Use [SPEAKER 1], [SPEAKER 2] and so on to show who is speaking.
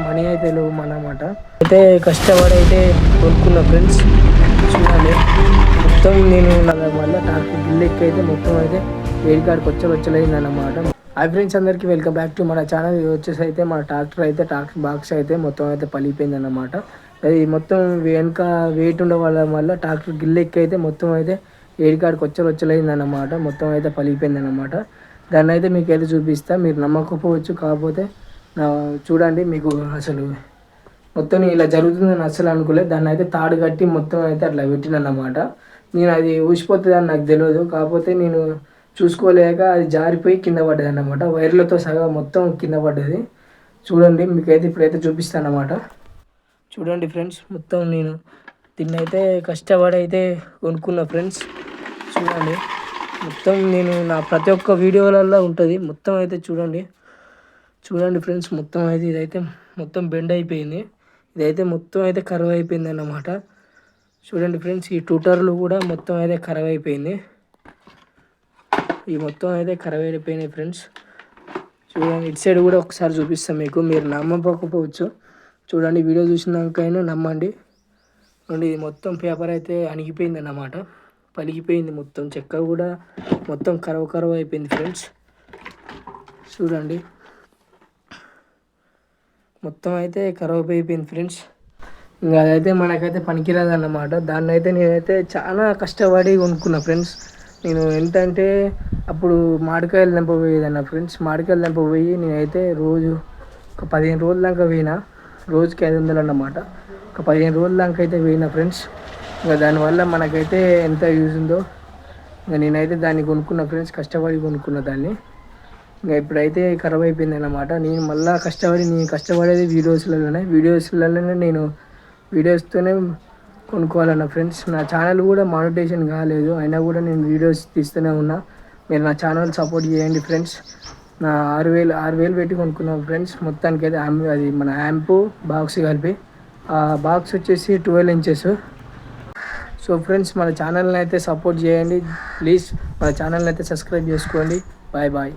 [SPEAKER 1] Money అయితే లేవు అన్నమాట. అయితే కష్టపడి అయితే కొనుక్కున్నా ఫ్రెండ్స్. చూడండి మొత్తం నేను మళ్ళీ ట్రాక్టర్ గిల్ ఎక్కి అయితే మొత్తం అయితే వేడి కాడికి వచ్చలేదు అన్నమాట. హాయ్ ఫ్రెండ్స్, అందరికీ వెల్కమ్ బ్యాక్ టు మన ఛానల్. వచ్చేసి అయితే మన ట్రాక్టర్ బాక్స్ అయితే మొత్తం అయితే పలిపోయింది అన్నమాట. అది మొత్తం వెనక వెయిట్ ఉండడం వల్ల ట్రాక్టర్ గిల్ ఎక్కి అయితే మొత్తం అయితే వేడి కాడికి వచ్చలేదు అన్నమాట. మొత్తం అయితే పలిపోయింది అన్నమాట. దాన్ని అయితే మీకు అయితే చూపిస్తా. మీరు నమ్మకపోవచ్చు, కాకపోతే చూడండి. మీకు అసలు మొత్తం ఇలా జరుగుతుందని అస్సలు అనుకోలేదు. దాన్ని అయితే తాడు కట్టి మొత్తం అయితే అట్లా పెట్టినన్నమాట. నేను అది ఊసిపోతుందని నాకు తెలియదు, కాకపోతే నేను చూసుకోలేక అది జారిపోయి కింద పడ్డది అన్నమాట. వైర్లతో సగా మొత్తం కింద పడ్డది. చూడండి, మీకైతే ఇప్పుడైతే చూపిస్తాను అన్నమాట. చూడండి ఫ్రెండ్స్, మొత్తం నేను దీన్నైతే కష్టపడి అయితే కొనుక్కున్నా ఫ్రెండ్స్. చూడండి, మొత్తం నేను నా ప్రతి ఒక్క వీడియోలలో ఉంటుంది మొత్తం అయితే. చూడండి ఫ్రెండ్స్, మొత్తం అయితే ఇదైతే మొత్తం బెండ్ అయిపోయింది. ఇదైతే మొత్తం అయితే ఖరాబ్ అయిపోయింది అన్నమాట. చూడండి ఫ్రెండ్స్, ఈ ట్యూటర్లు కూడా మొత్తం అయితే ఖరాబ్ అయిపోయింది. ఈ మొత్తం అయితే ఖరాబ్ అయిపోయినాయి ఫ్రెండ్స్. చూడండి, ఇటు సైడ్ కూడా ఒకసారి చూపిస్తాం మీకు. మీరు నమ్మకపోవచ్చు, చూడండి. వీడియో చూసినాకైనా నమ్మండి. ఇది మొత్తం పేపర్ అయితే అణిగిపోయింది అన్నమాట, పలిగిపోయింది మొత్తం. చెక్క కూడా మొత్తం ఖరాబ్ అయిపోయింది ఫ్రెండ్స్. చూడండి, మొత్తం అయితే ఖరాబ్ అయిపోయింది ఫ్రెండ్స్. ఇంకా అదైతే మనకైతే పనికిరాదు అన్నమాట. దాన్ని అయితే నేనైతే చాలా కష్టపడి కొనుక్కున్నా ఫ్రెండ్స్. నేను ఎంతంటే అప్పుడు మామిడికాయలు తెంపబోయేదన్న ఫ్రెండ్స్. మామిడికాయలు తెంపబోయి నేనైతే రోజు ఒక 15 రోజుల దాకా పోయినా. రోజుకి 500 అన్నమాట. ఒక 15 రోజుల దాకా అయితే పోయినా ఫ్రెండ్స్. ఇంకా దానివల్ల మనకైతే ఎంత యూజ్ ఉందో ఇంకా నేనైతే దాన్ని కొనుక్కున్నా ఫ్రెండ్స్. కష్టపడి కొనుక్కున్న దాన్ని. ఇంకా ఇప్పుడైతే ఖరాబ్ అయిపోయింది అన్నమాట. నేను మళ్ళీ కష్టపడేది వీడియోస్లలోనే నేను వీడియోస్తోనే కొనుక్కోవాలన్న ఫ్రెండ్స్. నా ఛానల్ కూడా మానిటైజేషన్ కాలేదు, అయినా కూడా నేను వీడియోస్ తీస్తూనే ఉన్నా. మీరు నా ఛానల్ సపోర్ట్ చేయండి ఫ్రెండ్స్. నా 6,000 పెట్టి కొనుక్కున్నాను ఫ్రెండ్స్. మొత్తానికి అయితే అది మన యాంపు బాక్స్ కలిపి. ఆ బాక్స్ వచ్చేసి 12 ఇంచెస్. సో ఫ్రెండ్స్, మన ఛానల్ని అయితే సపోర్ట్ చేయండి ప్లీజ్. మన ఛానల్ని అయితే సబ్స్క్రైబ్ చేసుకోండి. Bye bye.